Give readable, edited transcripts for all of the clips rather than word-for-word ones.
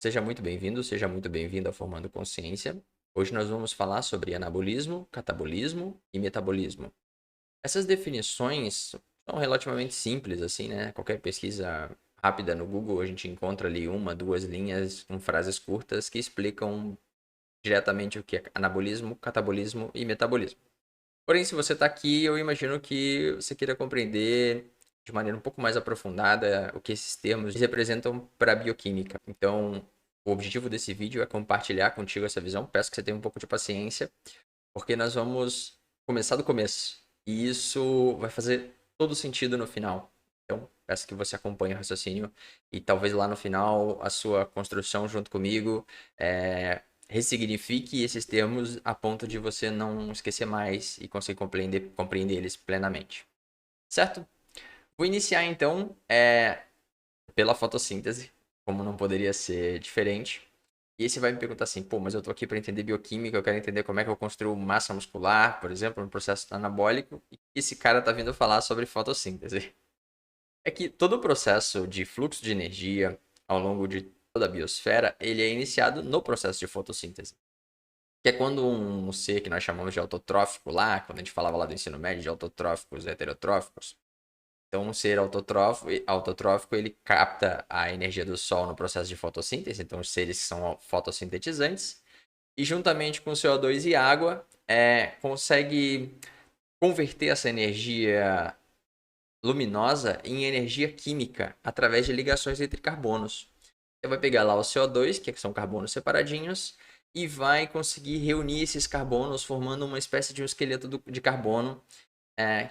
Seja muito bem-vindo, seja muito bem-vinda ao Formando Consciência. Hoje nós vamos falar sobre anabolismo, catabolismo e metabolismo. Essas definições são relativamente simples, assim, né? Qualquer pesquisa rápida no Google, a gente encontra ali uma, duas linhas com frases curtas que explicam diretamente o que é anabolismo, catabolismo e metabolismo. Porém, se você está aqui, eu imagino que você queira compreender de maneira um pouco mais aprofundada o que esses termos representam para a bioquímica. Então, o objetivo desse vídeo é compartilhar contigo essa visão. Peço que você tenha um pouco de paciência, porque nós vamos começar do começo. E isso vai fazer todo sentido no final. Então, peço que você acompanhe o raciocínio e talvez lá no final a sua construção junto comigo ressignifique esses termos a ponto de você não esquecer mais e conseguir compreender eles plenamente. Certo? Vou iniciar então pela fotossíntese, como não poderia ser diferente. E aí você vai me perguntar assim, pô, mas eu tô aqui para entender bioquímica, eu quero entender como é que eu construo massa muscular, por exemplo, no processo anabólico, e esse cara tá vindo falar sobre fotossíntese. É que todo o processo de fluxo de energia ao longo de toda a biosfera, ele é iniciado no processo de fotossíntese. Que é quando um ser que nós chamamos de autotrófico lá, quando a gente falava lá do ensino médio de autotróficos e heterotróficos, então um ser autotrófico ele capta a energia do sol no processo de fotossíntese, então os seres que são fotossintetizantes, e juntamente com CO2 e água, consegue converter essa energia luminosa em energia química através de ligações entre carbonos. Você vai pegar lá o CO2, que são carbonos separadinhos, e vai conseguir reunir esses carbonos formando uma espécie de um esqueleto de carbono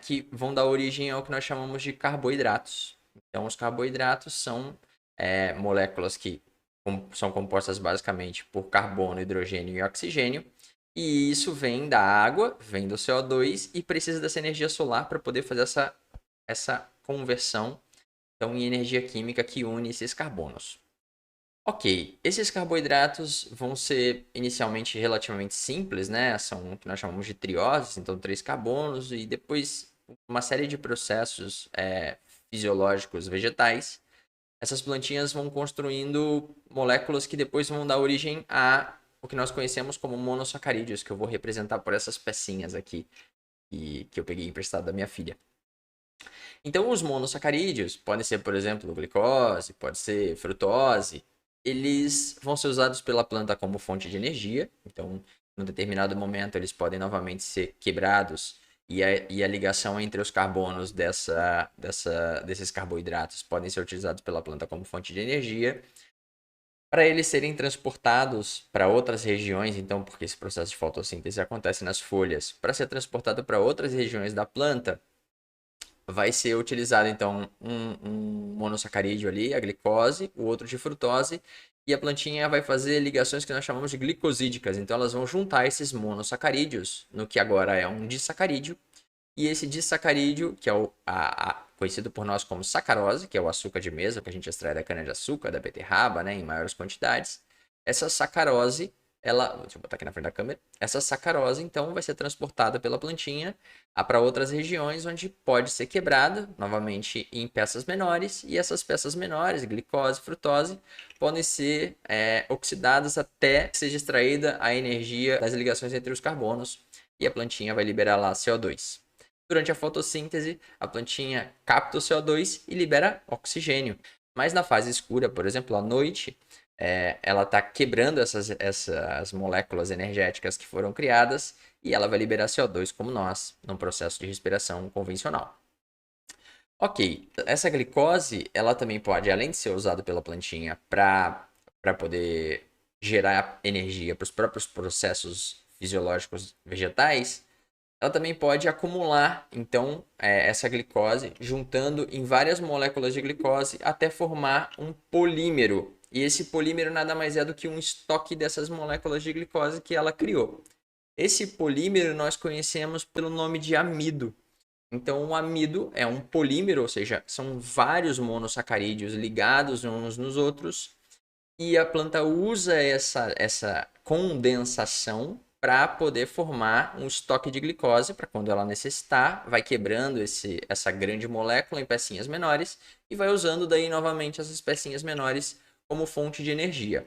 que vão dar origem ao que nós chamamos de carboidratos. Então, os carboidratos são moléculas que são compostas basicamente por carbono, hidrogênio e oxigênio. E isso vem da água, vem do CO2 e precisa dessa energia solar para poder fazer essa conversão então, em energia química que une esses carbonos. Ok, esses carboidratos vão ser inicialmente relativamente simples, né? São o que nós chamamos de trioses, então três carbonos, e depois uma série de processos fisiológicos vegetais. Essas plantinhas vão construindo moléculas que depois vão dar origem a o que nós conhecemos como monossacarídeos, que eu vou representar por essas pecinhas aqui, que eu peguei emprestado da minha filha. Então, os monossacarídeos podem ser, por exemplo, glicose, pode ser frutose. Eles vão ser usados pela planta como fonte de energia. Então, em um determinado momento, eles podem novamente ser quebrados e a ligação entre os carbonos desses carboidratos podem ser utilizados pela planta como fonte de energia. Para eles serem transportados para outras regiões, então, porque esse processo de fotossíntese acontece nas folhas, para ser transportado para outras regiões da planta, vai ser utilizado então um monossacarídeo ali, a glicose, o outro de frutose, e a plantinha vai fazer ligações que nós chamamos de glicosídicas. Então elas vão juntar esses monossacarídeos no que agora é um disacarídeo, e esse disacarídeo, que é conhecido por nós como sacarose, que é o açúcar de mesa que a gente extrai da cana-de-açúcar, da beterraba, né, em maiores quantidades. Essa sacarose, deixa eu botar aqui na frente da câmera. Essa sacarose, então, vai ser transportada pela plantinha para outras regiões, onde pode ser quebrada, novamente, em peças menores. E essas peças menores, glicose, frutose, podem ser oxidadas até que seja extraída a energia das ligações entre os carbonos. E a plantinha vai liberar lá CO2. Durante a fotossíntese, a plantinha capta o CO2 e libera oxigênio. Mas na fase escura, por exemplo, à noite, ela está quebrando essas moléculas energéticas que foram criadas e ela vai liberar CO2 como nós, num processo de respiração convencional. Ok, essa glicose, ela também pode, além de ser usada pela plantinha para poder gerar energia para os próprios processos fisiológicos vegetais, ela também pode acumular, então, essa glicose, juntando em várias moléculas de glicose até formar um polímero. E esse polímero nada mais é do que um estoque dessas moléculas de glicose que ela criou. Esse polímero nós conhecemos pelo nome de amido. Então, o amido é um polímero, ou seja, são vários monossacarídeos ligados uns nos outros, e a planta usa essa condensação para poder formar um estoque de glicose para quando ela necessitar, vai quebrando essa grande molécula em pecinhas menores e vai usando daí novamente essas pecinhas menores como fonte de energia.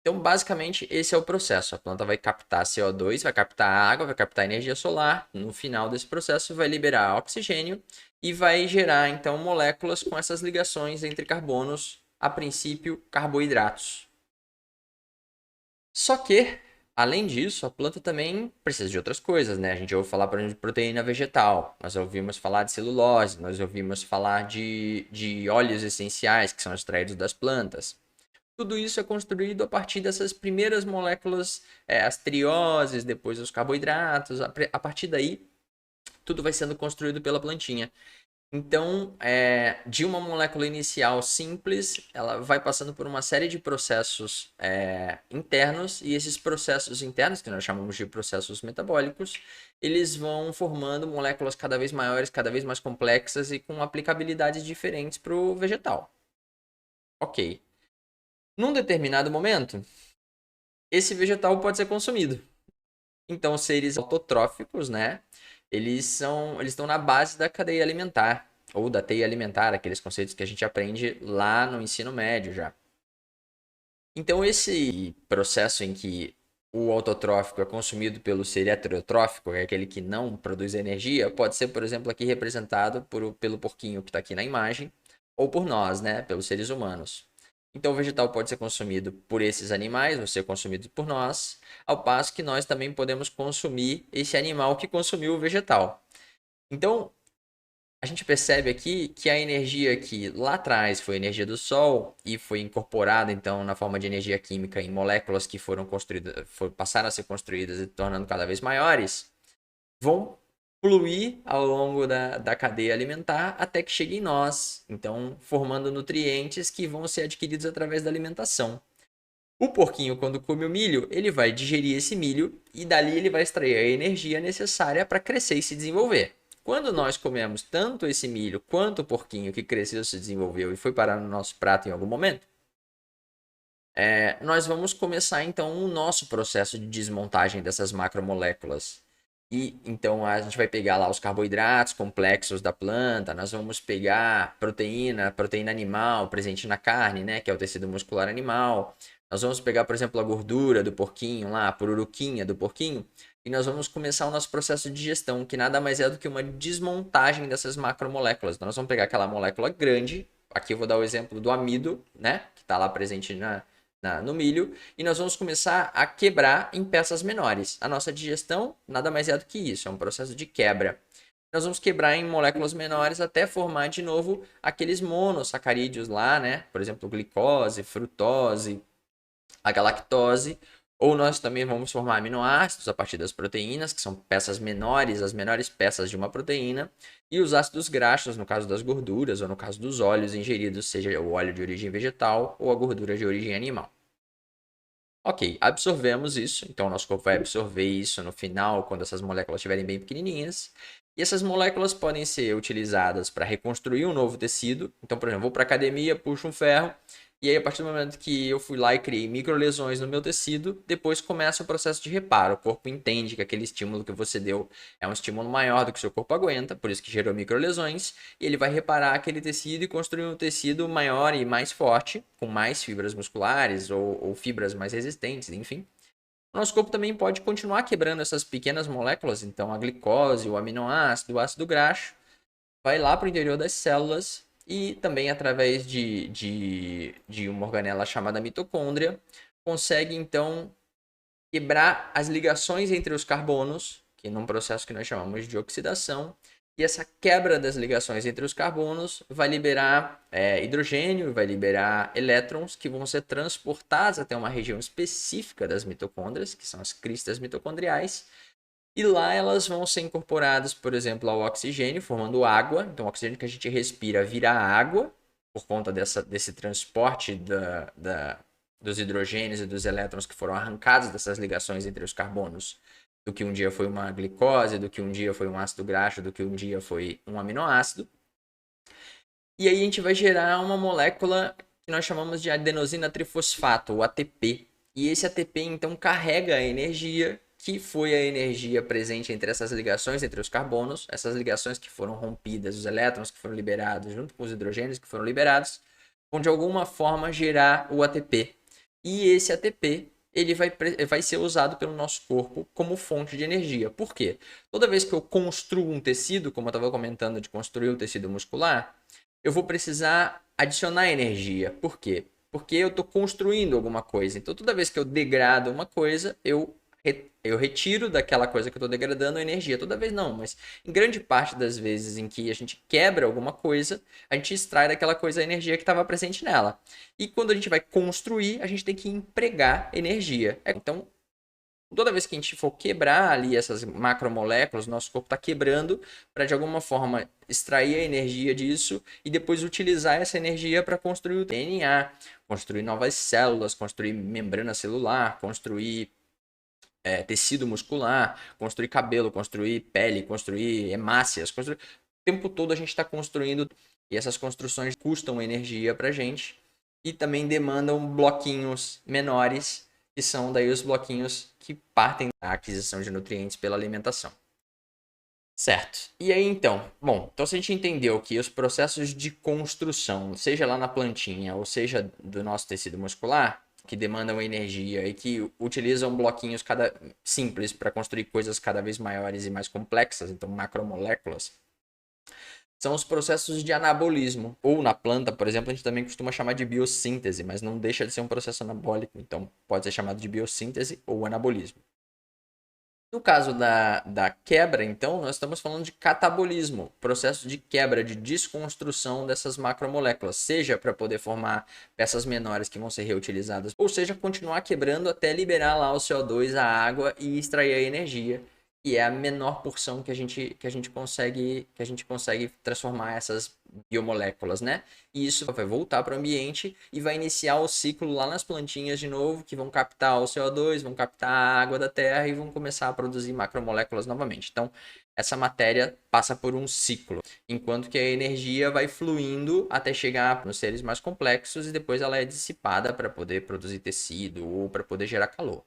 Então, basicamente, esse é o processo. A planta vai captar CO2, vai captar água, vai captar energia solar. No final desse processo, vai liberar oxigênio e vai gerar, então, moléculas com essas ligações entre carbonos, a princípio, carboidratos. Só que, além disso, a planta também precisa de outras coisas, né? A gente ouve falar, por exemplo, de proteína vegetal, nós ouvimos falar de celulose, nós ouvimos falar de óleos essenciais que são extraídos das plantas. Tudo isso é construído a partir dessas primeiras moléculas, as trioses, depois os carboidratos. A partir daí, tudo vai sendo construído pela plantinha. Então, de uma molécula inicial simples, ela vai passando por uma série de processos internos, e esses processos internos, que nós chamamos de processos metabólicos, eles vão formando moléculas cada vez maiores, cada vez mais complexas e com aplicabilidades diferentes para o vegetal. Ok. Num determinado momento, esse vegetal pode ser consumido. Então, seres autotróficos, né? Eles estão na base da cadeia alimentar, ou da teia alimentar, aqueles conceitos que a gente aprende lá no ensino médio já. Então, esse processo em que o autotrófico é consumido pelo ser heterotrófico, que é aquele que não produz energia, pode ser, por exemplo, aqui representado pelo porquinho que está aqui na imagem, ou por nós, né? Pelos seres humanos. Então, o vegetal pode ser consumido por esses animais, ou ser consumido por nós, ao passo que nós também podemos consumir esse animal que consumiu o vegetal. Então, a gente percebe aqui que a energia que lá atrás foi a energia do Sol e foi incorporada, então, na forma de energia química em moléculas que foram construídas, passaram a ser construídas e tornando cada vez maiores, vão fluir ao longo da cadeia alimentar até que chegue em nós, então formando nutrientes que vão ser adquiridos através da alimentação. O porquinho, quando come o milho, ele vai digerir esse milho e dali ele vai extrair a energia necessária para crescer e se desenvolver. Quando nós comemos tanto esse milho quanto o porquinho que cresceu, se desenvolveu e foi parar no nosso prato em algum momento, nós vamos começar então o nosso processo de desmontagem dessas macromoléculas. E então a gente vai pegar lá os carboidratos complexos da planta, nós vamos pegar proteína animal presente na carne, né, que é o tecido muscular animal. Nós vamos pegar, por exemplo, a gordura do porquinho lá, a pururuquinha do porquinho, e nós vamos começar o nosso processo de digestão, que nada mais é do que uma desmontagem dessas macromoléculas. Então, nós vamos pegar aquela molécula grande, aqui eu vou dar o exemplo do amido, né, que está lá presente no milho, e nós vamos começar a quebrar em peças menores. A nossa digestão nada mais é do que isso, é um processo de quebra. Nós vamos quebrar em moléculas menores até formar de novo aqueles monossacarídeos lá, né? Por exemplo, glicose, frutose, a galactose. Ou nós também vamos formar aminoácidos a partir das proteínas, que são peças menores, as menores peças de uma proteína. E os ácidos graxos, no caso das gorduras, ou no caso dos óleos ingeridos, seja o óleo de origem vegetal ou a gordura de origem animal. Ok, absorvemos isso, então o nosso corpo vai absorver isso no final, quando essas moléculas estiverem bem pequenininhas. E essas moléculas podem ser utilizadas para reconstruir um novo tecido. Então, por exemplo, vou para a academia, puxo um ferro, e aí a partir do momento que eu fui lá e criei microlesões no meu tecido, depois começa o processo de reparo. O corpo entende que aquele estímulo que você deu é um estímulo maior do que o seu corpo aguenta, por isso que gerou microlesões, e ele vai reparar aquele tecido e construir um tecido maior e mais forte, com mais fibras musculares ou fibras mais resistentes, enfim. O nosso corpo também pode continuar quebrando essas pequenas moléculas, então a glicose, o aminoácido, o ácido graxo, vai lá para o interior das células e também através de uma organela chamada mitocôndria, consegue então quebrar as ligações entre os carbonos, que num processo que nós chamamos de oxidação, e essa quebra das ligações entre os carbonos vai liberar hidrogênio, vai liberar elétrons que vão ser transportados até uma região específica das mitocôndrias, que são as cristas mitocondriais, e lá elas vão ser incorporadas, por exemplo, ao oxigênio, formando água. Então, o oxigênio que a gente respira vira água, por conta desse transporte dos hidrogênios e dos elétrons que foram arrancados dessas ligações entre os carbonos, do que um dia foi uma glicose, do que um dia foi um ácido graxo, do que um dia foi um aminoácido. E aí a gente vai gerar uma molécula que nós chamamos de adenosina trifosfato, ou ATP. E esse ATP, então, carrega a energia que foi a energia presente entre essas ligações entre os carbonos, essas ligações que foram rompidas, os elétrons que foram liberados, junto com os hidrogênios que foram liberados, vão de alguma forma gerar o ATP. E esse ATP ele vai ser usado pelo nosso corpo como fonte de energia. Por quê? Toda vez que eu construo um tecido, como eu estava comentando de construir o tecido muscular, eu vou precisar adicionar energia. Por quê? Porque eu estou construindo alguma coisa. Então, toda vez que eu degrado uma coisa, eu retiro daquela coisa que eu estou degradando a energia. Toda vez não, mas em grande parte das vezes em que a gente quebra alguma coisa, a gente extrai daquela coisa a energia que estava presente nela. E quando a gente vai construir, a gente tem que empregar energia. Então, toda vez que a gente for quebrar ali essas macromoléculas, nosso corpo está quebrando para de alguma forma extrair a energia disso e depois utilizar essa energia para construir o DNA, construir novas células, construir membrana celular, construir tecido muscular, construir cabelo, construir pele, construir hemácias, construir... O tempo todo a gente está construindo e essas construções custam energia para a gente e também demandam bloquinhos menores, que são daí os bloquinhos que partem da aquisição de nutrientes pela alimentação. Certo. E aí então? Bom, então se a gente entendeu que os processos de construção, seja lá na plantinha ou seja do nosso tecido muscular, que demandam energia e que utilizam bloquinhos simples para construir coisas cada vez maiores e mais complexas, então macromoléculas, são os processos de anabolismo. Ou na planta, por exemplo, a gente também costuma chamar de biossíntese, mas não deixa de ser um processo anabólico, então pode ser chamado de biossíntese ou anabolismo. No caso da quebra, então, nós estamos falando de catabolismo, processo de quebra, de desconstrução dessas macromoléculas, seja para poder formar peças menores que vão ser reutilizadas, ou seja, continuar quebrando até liberar lá o CO2, a água e extrair a energia, que é a menor porção que a gente consegue transformar essas biomoléculas, né? E isso vai voltar para o ambiente e vai iniciar o ciclo lá nas plantinhas de novo, que vão captar o CO2, vão captar a água da terra e vão começar a produzir macromoléculas novamente. Então, essa matéria passa por um ciclo, enquanto que a energia vai fluindo até chegar nos seres mais complexos e depois ela é dissipada para poder produzir tecido ou para poder gerar calor.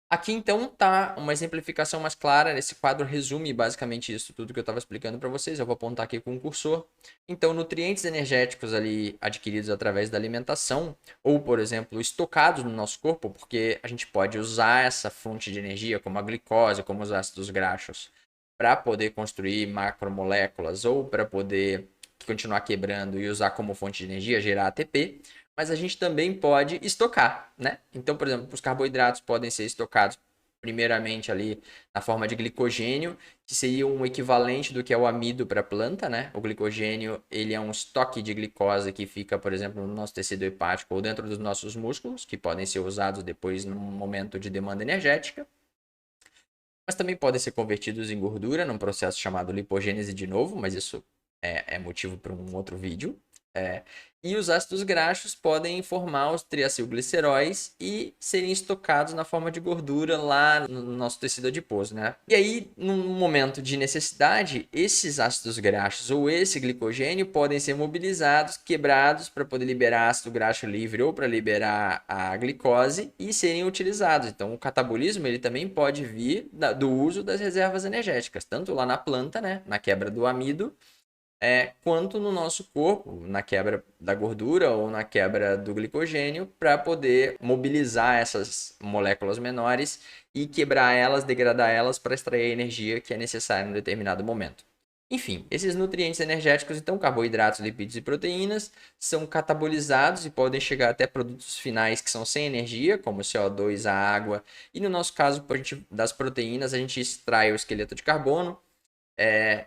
Aqui então tá uma exemplificação mais clara. Esse quadro resume basicamente isso tudo que eu estava explicando para vocês. Eu vou apontar aqui com o cursor. Então, nutrientes energéticos ali adquiridos através da alimentação, ou por exemplo, estocados no nosso corpo, porque a gente pode usar essa fonte de energia, como a glicose, como os ácidos graxos, para poder construir macromoléculas ou para poder continuar quebrando e usar como fonte de energia, gerar ATP. Mas a gente também pode estocar, né? Então, por exemplo, os carboidratos podem ser estocados primeiramente ali na forma de glicogênio, que seria um equivalente do que é o amido para a planta, né? O glicogênio, ele é um estoque de glicose que fica, por exemplo, no nosso tecido hepático ou dentro dos nossos músculos, que podem ser usados depois num momento de demanda energética. Mas também podem ser convertidos em gordura num processo chamado lipogênese de novo, mas isso é motivo para um outro vídeo. E os ácidos graxos podem formar os triacilgliceróis e serem estocados na forma de gordura lá no nosso tecido adiposo, né? E aí, num momento de necessidade, esses ácidos graxos ou esse glicogênio podem ser mobilizados, quebrados para poder liberar ácido graxo livre ou para liberar a glicose e serem utilizados. Então, o catabolismo ele também pode vir do uso das reservas energéticas, tanto lá na planta, né, na quebra do amido, quanto no nosso corpo, na quebra da gordura ou na quebra do glicogênio, para poder mobilizar essas moléculas menores e quebrar elas, degradar elas para extrair a energia que é necessária em um determinado momento. Enfim, esses nutrientes energéticos, então carboidratos, lipídios e proteínas, são catabolizados e podem chegar até produtos finais que são sem energia, como o CO2, a água. E no nosso caso, das proteínas, a gente extrai o esqueleto de carbono,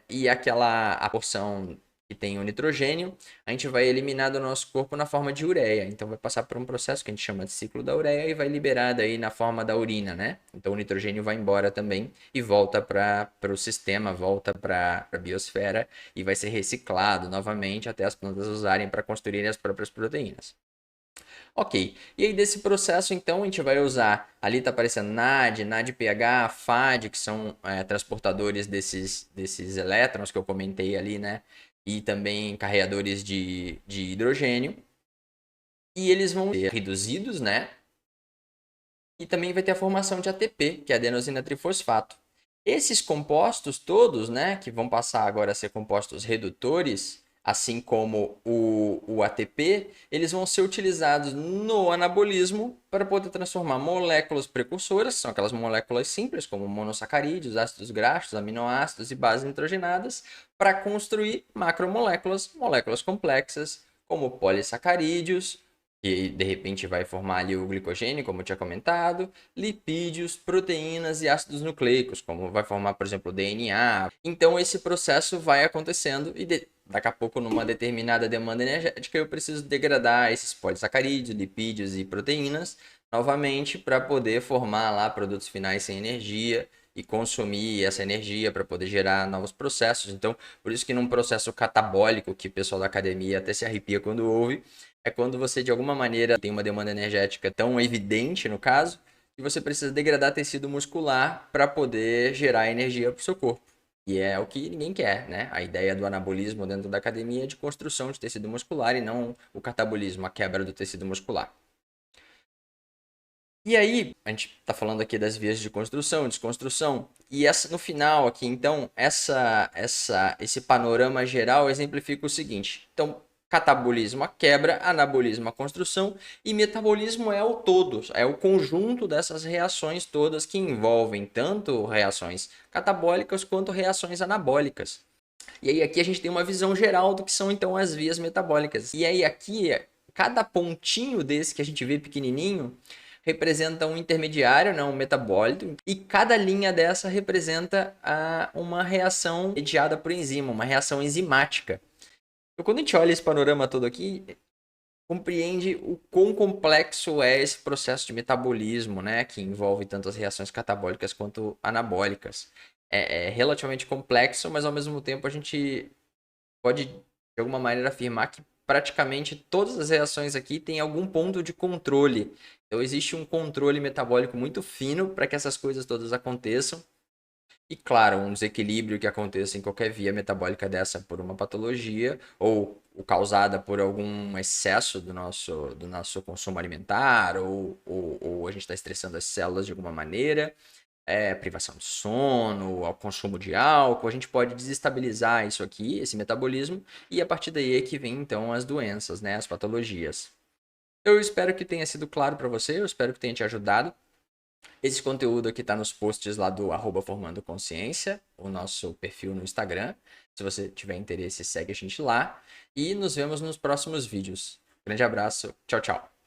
e a porção que tem o nitrogênio, a gente vai eliminar do nosso corpo na forma de ureia. Então vai passar por um processo que a gente chama de ciclo da ureia e vai liberar daí na forma da urina, né? Então o nitrogênio vai embora também e volta para o sistema, volta para a biosfera e vai ser reciclado novamente até as plantas usarem para construírem as próprias proteínas. Ok, e aí desse processo então a gente vai usar, ali está aparecendo NAD, NADPH, FAD, que são transportadores desses elétrons que eu comentei ali, né? E também carreadores de hidrogênio. E eles vão ser reduzidos, né? E também vai ter a formação de ATP, que é adenosina trifosfato. Esses compostos todos, né, que vão passar agora a ser compostos redutores, assim como o ATP, eles vão ser utilizados no anabolismo para poder transformar moléculas precursoras, que são aquelas moléculas simples, como monossacarídeos, ácidos graxos, aminoácidos e bases nitrogenadas, para construir macromoléculas, moléculas complexas, como polissacarídeos, que de repente vai formar ali o glicogênio, como eu tinha comentado, lipídios, proteínas e ácidos nucleicos, como vai formar, por exemplo, o DNA. Então esse processo vai acontecendo e daqui a pouco, numa determinada demanda energética, eu preciso degradar esses polissacarídeos, lipídios e proteínas novamente para poder formar lá produtos finais sem energia e consumir essa energia para poder gerar novos processos. Então, por isso que num processo catabólico, que o pessoal da academia até se arrepia quando ouve, é quando você de alguma maneira tem uma demanda energética tão evidente, no caso, que você precisa degradar tecido muscular para poder gerar energia para o seu corpo. E é o que ninguém quer, né? A ideia do anabolismo dentro da academia é de construção de tecido muscular e não o catabolismo, a quebra do tecido muscular. E aí, a gente está falando aqui das vias de construção, desconstrução, e no final aqui, então, esse panorama geral exemplifica o seguinte. Então, catabolismo a quebra, anabolismo a construção e metabolismo é o todo, é o conjunto dessas reações todas que envolvem tanto reações catabólicas quanto reações anabólicas. E aí aqui a gente tem uma visão geral do que são então as vias metabólicas. E aí aqui, cada pontinho desse que a gente vê pequenininho representa um intermediário, né, um metabólito, e cada linha dessa representa uma reação mediada por enzima, uma reação enzimática. Então, quando a gente olha esse panorama todo aqui, compreende o quão complexo é esse processo de metabolismo, né, que envolve tanto as reações catabólicas quanto anabólicas. É relativamente complexo, mas ao mesmo tempo a gente pode, de alguma maneira, afirmar que praticamente todas as reações aqui têm algum ponto de controle. Então, existe um controle metabólico muito fino para que essas coisas todas aconteçam. E, claro, um desequilíbrio que aconteça em qualquer via metabólica dessa por uma patologia ou causada por algum excesso do nosso consumo alimentar ou a gente está estressando as células de alguma maneira, privação de sono, ao consumo de álcool, a gente pode desestabilizar isso aqui, esse metabolismo, e a partir daí é que vem então as doenças, né, as patologias. Eu espero que tenha sido claro para você, eu espero que tenha te ajudado. Esse conteúdo aqui está nos posts lá do @formando consciência, o nosso perfil no Instagram. Se você tiver interesse, segue a gente lá. E nos vemos nos próximos vídeos. Grande abraço, tchau, tchau.